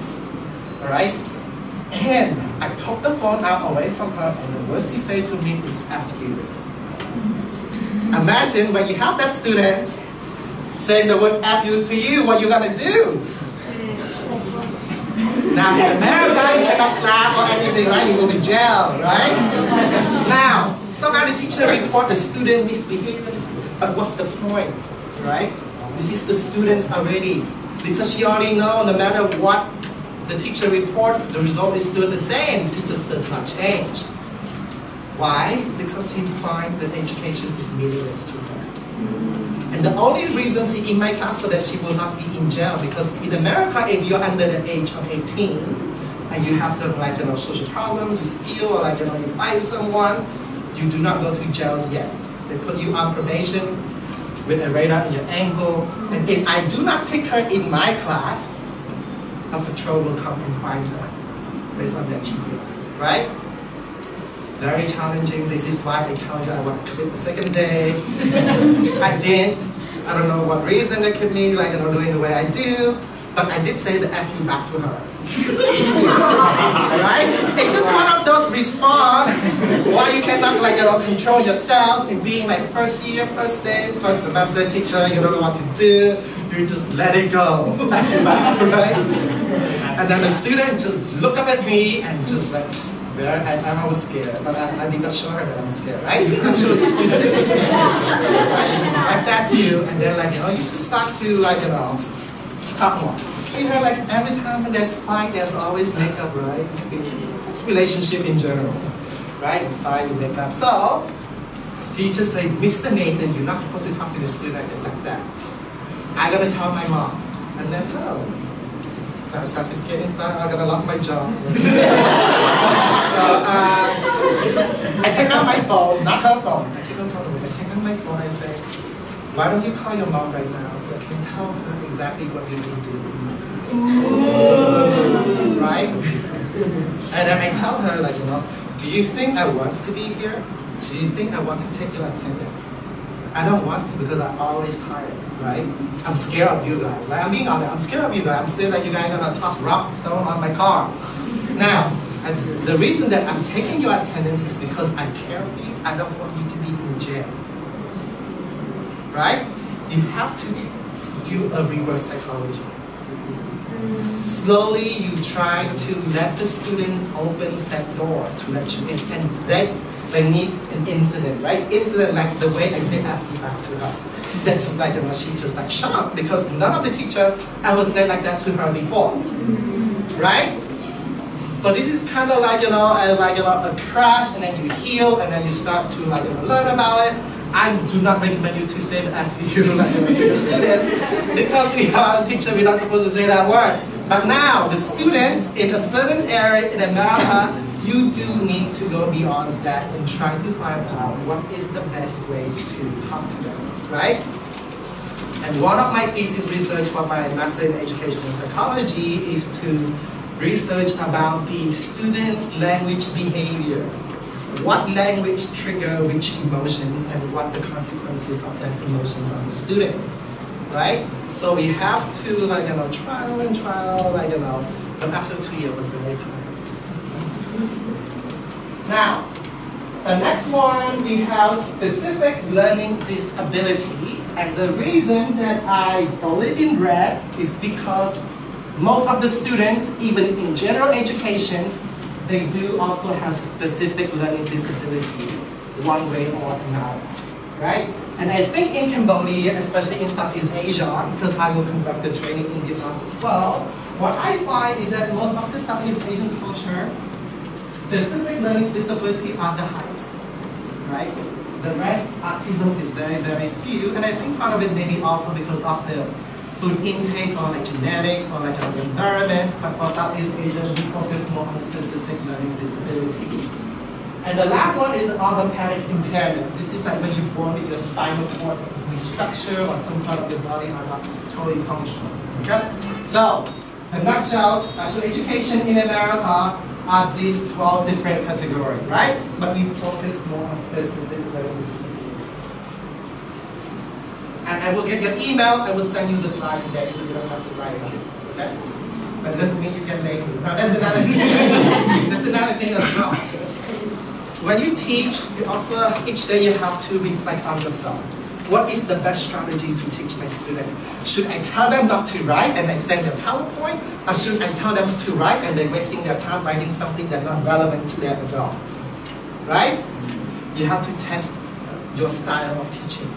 all right? And I took the phone out away from her, and the worst she said to me is "F you." Imagine when you have that student saying the word "F you" to you, what you gonna do? Now in America, you cannot slap or anything, right? You go to jail, right? Now, somehow the teacher report the student misbehaved, but what's the point, right? This is the students already, because she already know no matter what the teacher report, the result is still the same. She just does not change. Why? Because he finds that education is meaningless to her. And the only reason she in my class so that she will not be in jail, because in America, if you're under the age of 18 and you have some social problem, you steal or you fight someone, you do not go to jails yet. They put you on probation with a radar in your ankle. And if I do not take her in my class, a patrol will come and find her based on their GPS, right? very challenging. This is why I told you I want to quit the second day. I didn't. I don't know what reason they kept me doing the way I do, but I did say the F you back to her. Alright? It's just one of those response why you cannot control yourself in being first year, first day, first semester teacher, you don't know what to do, you just let it go. F you back, right? And then the student just look up at me and just and I was scared, but I did not show her that I'm scared, right? I did not show the student that I'm scared. Right? Like that too, and then you should start to talk more. Treat her every time when there's fight, there's always makeup, right? It's relationship in general, right? Fight, you make up. So, she just say, Mr. Nathan, you're not supposed to talk to the student like that. I'm gonna tell my mom, and then I started getting inside, I'm gonna lose my job. So I take out my phone, not her phone. I take out my phone, I say, why don't you call your mom right now so I can tell her exactly what you need to do in my class. Right? And then I tell her do you think I want to be here? Do you think I want to take your attendance? I don't want to because I'm always tired, right? I'm scared of you guys. I'm being honest, I'm scared of you guys. I'm saying you guys are gonna toss rock, stone on my car. Now, the reason that I'm taking your attendance is because I care for you. I don't want you to be in jail. Right? You have to do a reverse psychology. Slowly, you try to let the student open that door to let you in, and they need an incident, right? Incident like the way I say F back to her. That's just she just shocked because none of the teacher ever said like that to her before, right? So this is kind of a crash, and then you heal, and then you start to learn about it. I do not recommend you to say the F you to the student because we are a teacher, we're not supposed to say that word. But now, the students in a certain area in America, you do need to go beyond that and try to find out what is the best ways to talk to them, right? And one of my thesis research for my Master in Education and Psychology is to research about the students' language behavior. What language trigger which emotions and what the consequences of those emotions on the students, right? So we have to trial and trial, but after 2 years was very tired. Now, the next one we have specific learning disability, and the reason that I bold it in red is because most of the students, even in general educations, they do also have specific learning disability, one way or another, right? And I think in Cambodia, especially in Southeast Asia, because I will conduct the training in Vietnam as well, what I find is that most of the Southeast Asian culture, specific learning disability are the highest, right? The rest, autism is very, very few, and I think part of it may be also because of the food intake or genetic or an environment, but for Southeast Asia, we focus more on specific learning disability. And the last one is the orthopedic impairment. This is when you're born with your spinal cord restructure or some part of your body are not totally functional. Okay? So, in a nutshell, special education in America are these 12 different categories, right? But we focus more on specific learning disability. And I will get your email, I will send you the slide today so you don't have to write it down, okay? But it doesn't mean you get lazy. Now that's another thing. That's another thing as well. When you teach, you also, each day you have to reflect on yourself. What is the best strategy to teach my student? Should I tell them not to write and I send them PowerPoint? Or should I tell them to write and they're wasting their time writing something that's not relevant to them as well? Right? You have to test your style of teaching.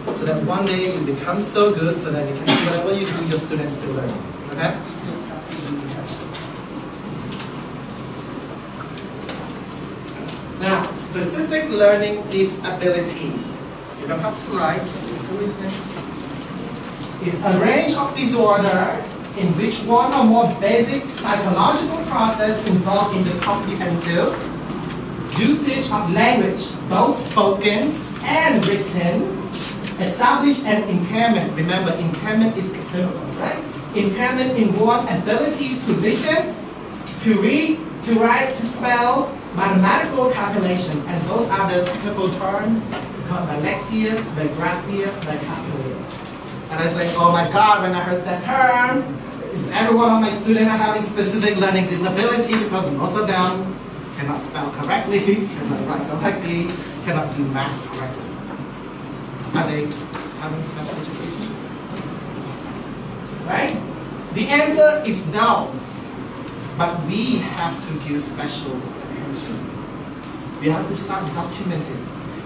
So that one day you become so good so that you can do whatever you do, your students still learn. Okay? Now, specific learning disability. You don't have to write. It's a range of disorder in which one or more basic psychological process involved in the comprehensive usage of language, both spoken and written, establish an impairment. Remember, impairment is external, right? Impairment in one's ability to listen, to read, to write, to spell, mathematical calculation, and those are the technical terms called dyslexia, dygraphia, calculator. And I say, oh my God, when I heard that term, is every one of my students are having specific learning disability because most of them cannot spell correctly, cannot write correctly, cannot do math correctly. Are they having special education? Right? The answer is no. But we have to give special attention. We have to start documenting.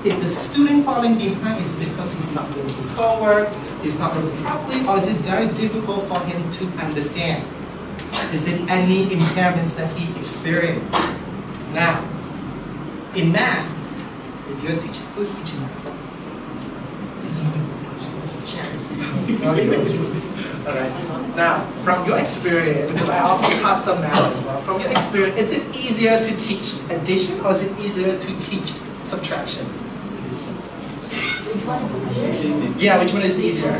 If the student falling behind, is it because he's not doing his homework, he's not doing it properly, or is it very difficult for him to understand? Is it any impairments that he experienced? Now, in math, if you're a teacher, who's teaching math? Alright. Now, from your experience, because I also taught some math as well, from your experience, is it easier to teach addition or is it easier to teach subtraction? Yeah, which one is easier?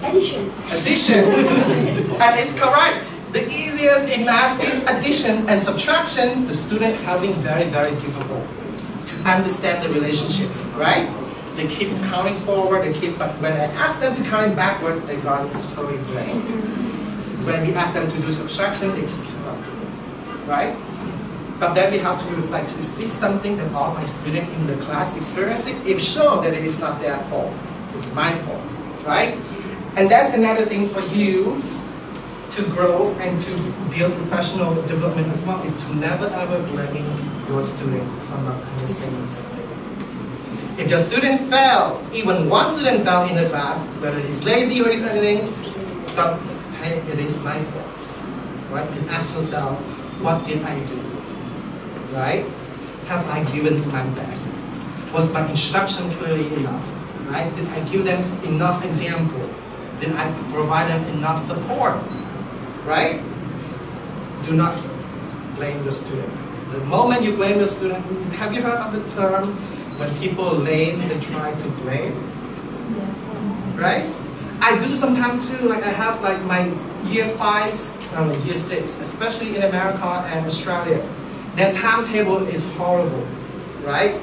Addition. Addition. And it's correct. The easiest in math is addition and subtraction. The student having very, very difficult to understand the relationship, right? They keep counting forward, but when I ask them to count backward, they got totally blank. When we ask them to do subtraction, they just cannot do it, right? But then we have to reflect, is this something that all my students in the class experiencing? If so, then it is not their fault, it's my fault, right? And that's another thing for you to grow and to build professional development as well, is to never ever blame your student for not understanding something. If your student fell, even one student fell in the class, whether he's lazy or he's anything, don't say it is my fault. Right? And ask yourself, what did I do? Right? Have I given my best? Was my instruction clearly enough? Right? Did I give them enough example? Did I provide them enough support? Right? Do not blame the student. The moment you blame the student, have you heard of the term, when people lame, they try to blame? Right? I do sometimes too, like I have like my year 5s, year 6, especially in America and Australia. Their timetable is horrible, right?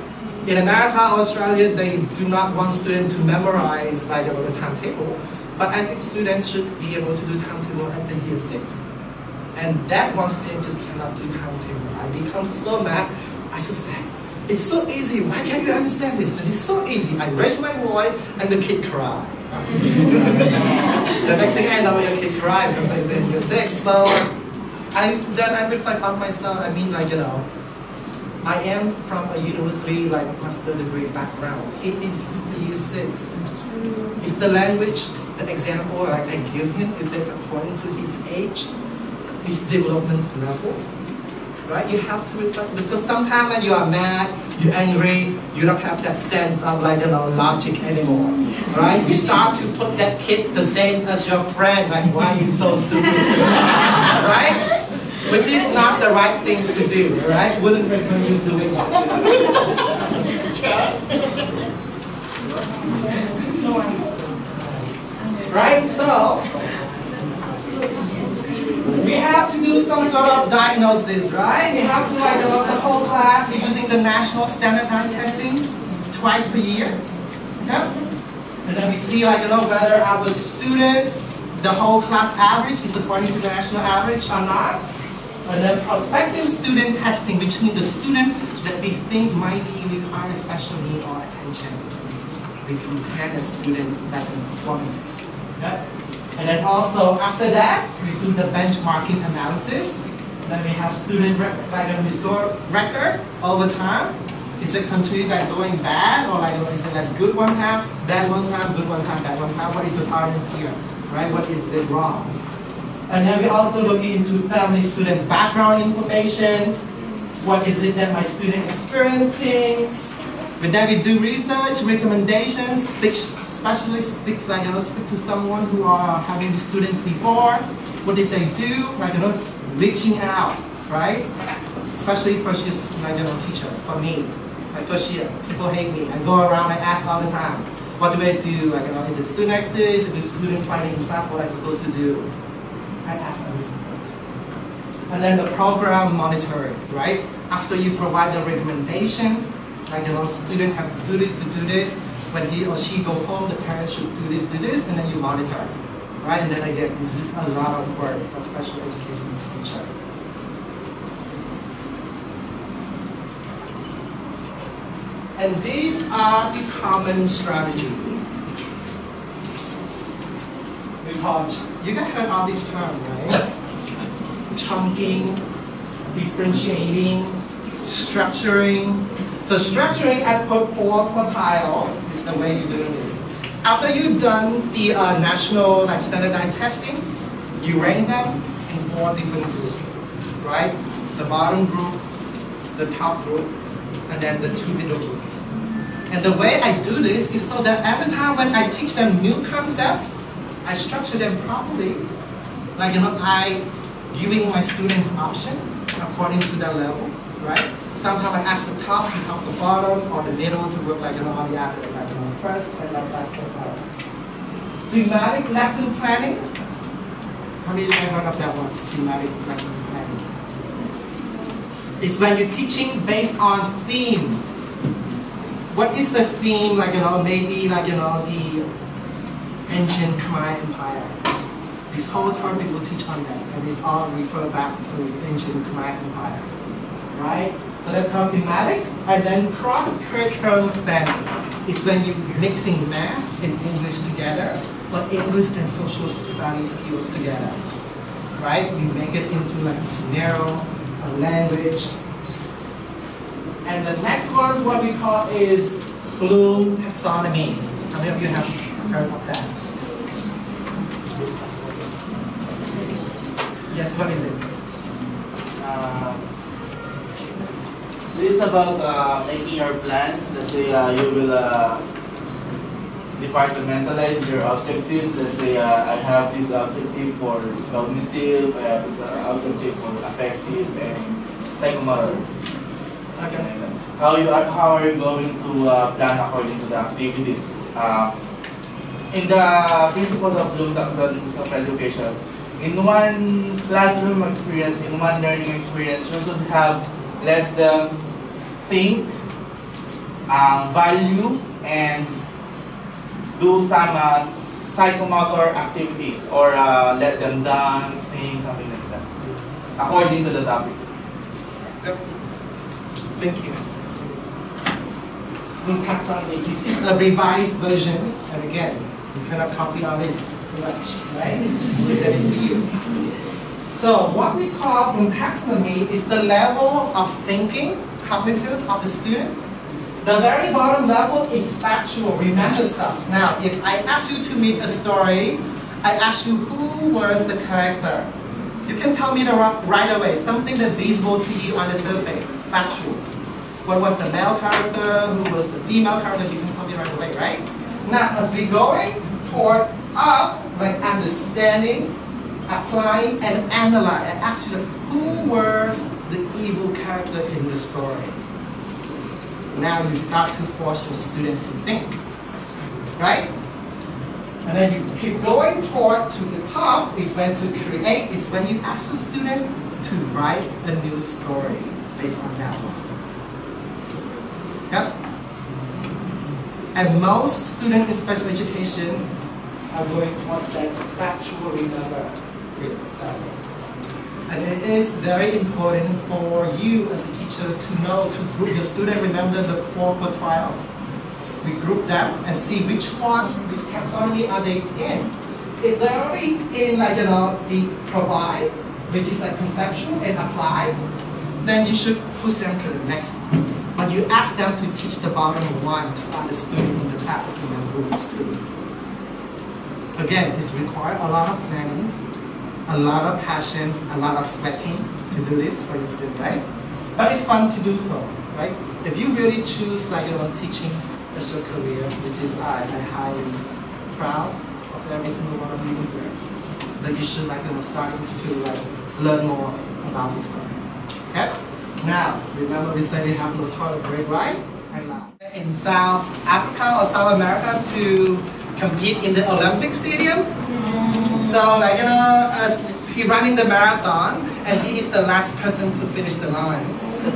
In America, Australia, they do not want students to memorize like the timetable, but I think students should be able to do timetable at the year 6. And that one student just cannot do timetable. I become so mad, I just say, it's so easy, why can't you understand this? It's so easy. I raise my voice and the kid cry. The next thing I know, your kid cry because he's in year 6. So then I reflect on myself. I mean, like, you know, I am from a university, like master degree background. He is the year 6. Is the language, the example like I give him, is it according to his age, his development level? Right? You have to reflect, because sometimes when you are mad, you're angry, you don't have that sense of like, you know, logic anymore. Right? You start to put that kid the same as your friend, like, why are you so stupid? Right? Which is not the right things to do, right? Wouldn't recommend you doing that. Right? So we have to do some sort of diagnosis, right? We have to like the whole class we're using the national standardized testing twice per year. Okay? And then we see like, you know, whether our students, the whole class average is according to the national average or not. And then prospective student testing, which means the student that we think might be require special need or attention. We compare the students' performances. Okay? And then also after that, we do the benchmarking analysis. Then we have student historic record over time. Is it continually like going bad, or like is it like good one time, bad one time, good one time, bad one time? What is the patterns here? Right? What is it wrong? And then we also look into family student background information. What is it that my student experiencing? But then we do research, recommendations, especially speak to someone who are having students before. What did they do? Like, you know, reaching out, right? Especially first year, like, you know, teacher, for me. My first year, people hate me. I go around and ask all the time, what do I do? Like, you know, if it's student like this, if it's student finding in class, what am I supposed to do? I ask every single. And then the program monitoring, right? After you provide the recommendations, like student have to do this, when he or she go home, the parents should do this, and then you monitor. Right? And then again, this is a lot of work for special education teacher. And these are the common strategy. Because you guys heard all these terms, right? Chunking, differentiating, structuring. So structuring at 4 quartile is the way you do this. After you've done the national standardized testing, you rank them in 4 different groups, right? The bottom group, the top group, and then the 2 middle group. And the way I do this is so that every time when I teach them new concept, I structure them properly. Like I giving my students option according to their level, right? Sometimes I ask the top to help the bottom or the middle to work on the other, first and last quartile. Thematic lesson planning. How many of you heard of that one? Thematic lesson planning. It's when you're teaching based on theme. What is the theme? Maybe the ancient Khmer Empire. This whole term we will teach on that, and it's all refer back to ancient Khmer Empire, right? So that's called thematic, and then cross-curriculum planning. It's when you're mixing math and English together, or English and social studies skills together, right? You make it into a scenario, a language. And the next one, what we call is Bloom taxonomy. How many of you have heard of that? Yes, what is it? This is about making your plans. Let's say you will departmentalize your objective. Let's say I have this objective for cognitive, I have this objective for affective and psychomotor. Okay. How are you going to plan according to the activities? In the principles of Bloom taxonomy of education, in one classroom experience, in one learning experience, you should have let them think, value, and do some psychomotor activities, or let them dance, sing, something like that, according to the topic. Yep. Thank you. Bloom taxonomy. This is the revised version, and again, you cannot copy all this too much, right? We'll send it to you. So what we call Bloom taxonomy is the level of thinking, cognitive of the students. The very bottom level is factual, remember stuff. Now, if I ask you to read a story, I ask you who was the character. You can tell me right away, something that's visible to you on the surface, factual. What was the male character, who was the female character, you can tell me right away, right? Now, as we going toward up, like understanding, applying, and analyze, and ask you who was the evil character in the story. Now you start to force your students to think, right? And then you keep going toward to the top is when to create, is when you ask the student to write a new story based on that one. Yep. And most students in special education are going toward that factual remember. And it is very important for you as a teacher to know, to group your student, remember the 4 quartile. We group them and see which taxonomy are they in. If they're already in the provide, which is conceptual and apply, then you should push them to the next one. But you ask them to teach the bottom one to understand in the class in the group student. Again, it's required a lot of planning, a lot of passions, a lot of sweating to do this for your student, right? But it's fun to do so, right? If you really choose teaching as your career, which is I'm highly proud of every single one of you here, that you should starting to learn more about this stuff. Okay? Now, remember we said we have no toilet break, right? In South Africa or South America to compete in the Olympic stadium. So he's running the marathon and he is the last person to finish the line.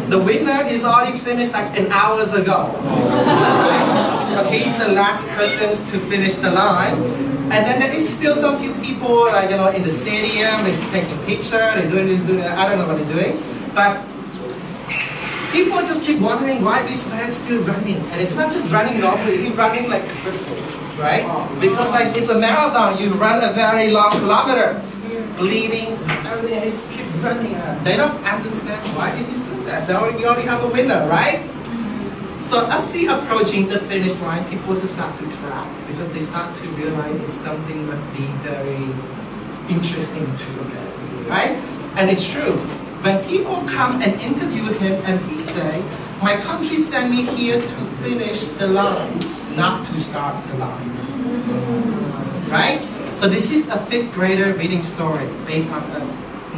The winner is already finished like an hours ago. Right? But he's the last person to finish the line. And then there is still some few people, like, you know, in the stadium, they're taking pictures, they're doing this, doing that. I don't know what they're doing. But people just keep wondering why this man's still running. And it's not just running normally, he's running like crippled, right? Because like it's a marathon, you run a very long kilometer. Bleeding, everything, he just keep running. They don't understand why is he doing that. We already have a winner, right? So as he approaching the finish line, people just start to clap because they start to realize something must be very interesting to look at, right? And it's true. When people come and interview him and he say, my country sent me here to finish the line, not to start the line, right? So this is a 5th grader reading story based on a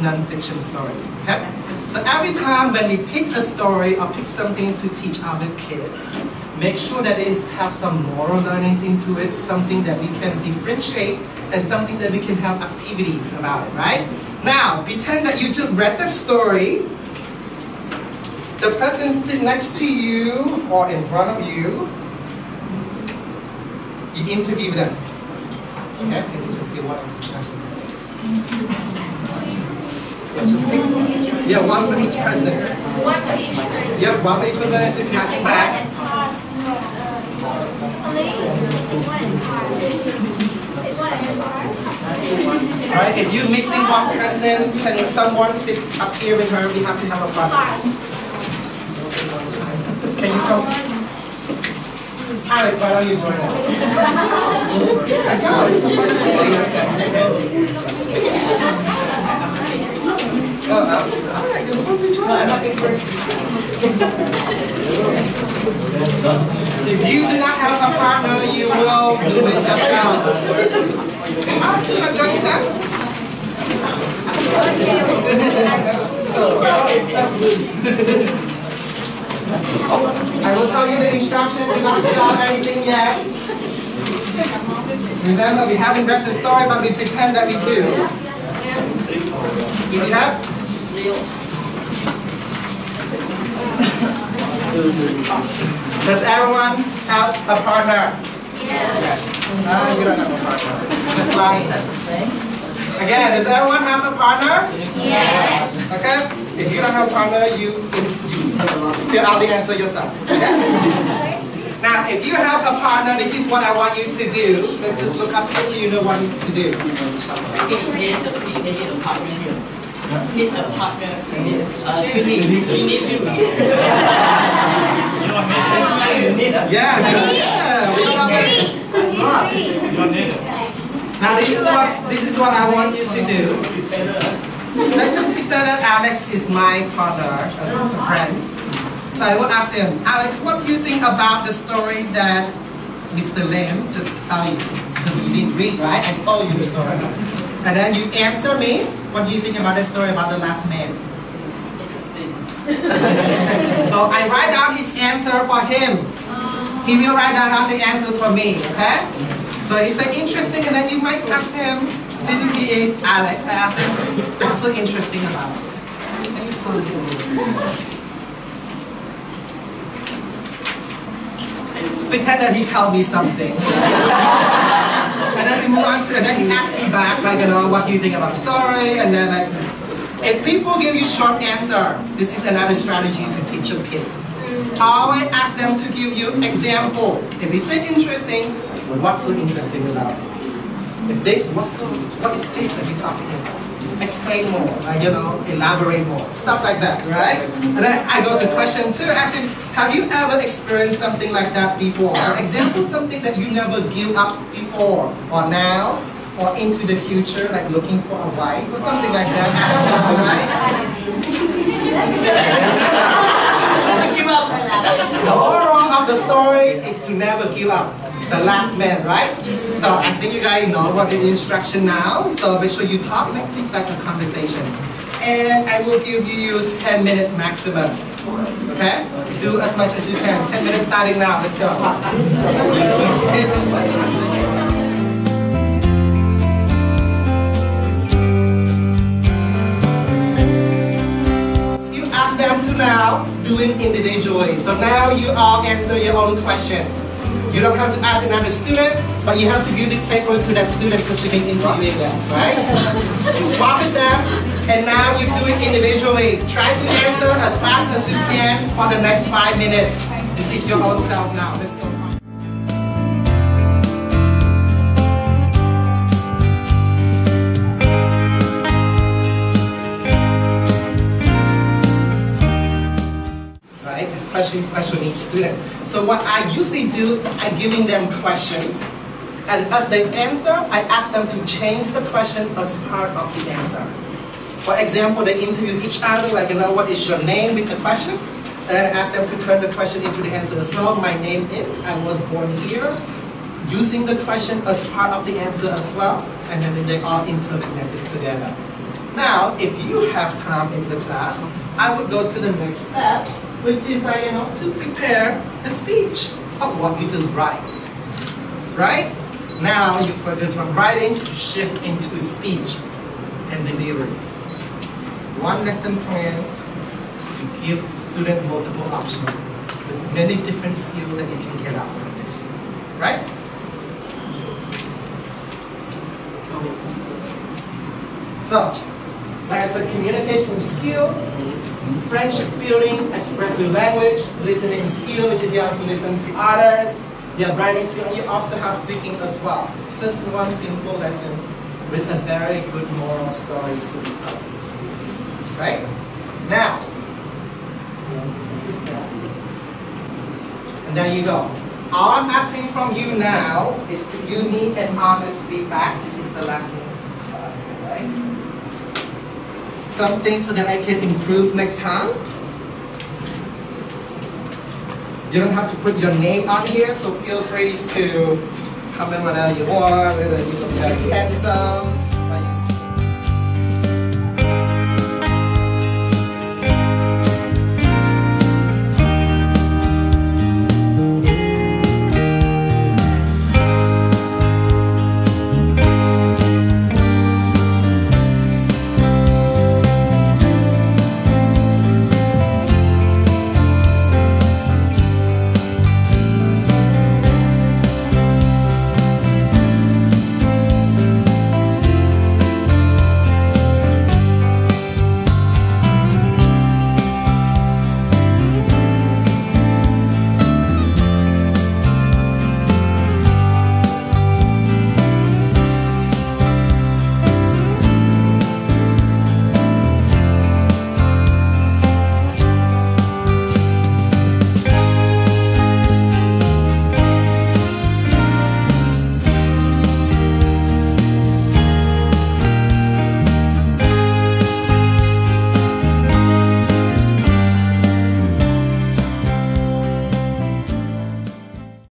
non-fiction story, okay? So every time when we pick a story or pick something to teach our kids, make sure that it have some moral learnings into it, something that we can differentiate, and something that we can have activities about it, right? Now, pretend that you just read that story. The person sitting next to you or in front of you, you interview them. Okay, can you just give one discussion? Just pick, yeah, one for each person. One for each person. Yeah, one for each person and to pass it back. Alright, if you're missing one person, can someone sit up here with her? We have to have a partner. Can you come? Alex, why don't you join us? I know, it's a fun activity. Oh, Alex, it's alright, you're supposed to be joining us. If you do not have a partner, you will do it yourself. Alex, you're not joining that? I will tell you the instructions, not without anything yet. Remember, we haven't read the story, but we pretend that we do. You have? Does everyone have a partner? Yes. You don't have a partner. That's lying. Again, does everyone have a partner? Yes. Okay? If you don't have a partner, you fill out the answer yourself. Okay? Now, if you have a partner, this is what I want you to do. Let's just look up here so you know what you need to do. They need a partner here. Need a partner. She needs you. Yeah, good. Yeah. We don't have it. Now, this is what I want you to do. Let's just pretend that Alex is my partner, as a friend. So I will ask him, Alex, what do you think about the story that Mr. Lim just told you? Because you didn't read, right? I told you the story. And then you answer me, what do you think about the story about the last man? Interesting. So I write down his answer for him. He will write down the answers for me, okay? So he said interesting, and then you might ask him, since he is Alex, I ask him, what's so interesting about it? Pretend that he told me something. And then we move on to, and then he asked me back, like, you know, what do you think about the story? And then, like, if people give you short answer, this is another strategy to teach a kid. Always ask them to give you example. If you say interesting, what's so interesting about it? If this, what is this that you're talking about? Explain more, like, you know, elaborate more, stuff like that, right? And then I go to question 2, ask him, have you ever experienced something like that before? For example, something that you never give up before, or now, or into the future, like looking for a wife, or something like that. I don't know, right? The moral of the story is to never give up. The last man, right? So I think you guys know what the instruction now. So make sure you talk, make this like a conversation. And I will give you 10 minutes maximum. Okay? Do as much as you can. 10 minutes starting now. Let's go. You ask them to now individually. So now you all answer your own questions. You don't have to ask another student, but you have to give this paper to that student because you can interview them, right? You swap with them, and now you do it individually. Try to answer as fast as you can for the next 5 minutes. This is your own self now. Let's go. Especially special needs students. So what I usually do, I giving them question, and as they answer, I ask them to change the question as part of the answer. For example, they interview each other, like, what is your name with the question, and then I ask them to turn the question into the answer as well. My name is, I was born here, using the question as part of the answer as well, and then they all interconnected together. Now, if you have time in the class, I would go to the next step, which is to prepare a speech of what you just write. Right? Now you focus from writing, shift into speech and delivery. One lesson plan to give students multiple options with many different skills that you can get out from this. Right? So, that's a communication skill, friendship building, expressive language, listening skill, which is you have to listen to others. You have writing skill, and you also have speaking as well. Just one simple lesson with a very good moral stories to be told to students. Right? Now, and there you go. All I'm asking from you now is to give me an honest feedback. This is the last thing, right? Some things so that I can improve next time. You don't have to put your name on here, so feel free to comment whatever you want, whether you look very handsome,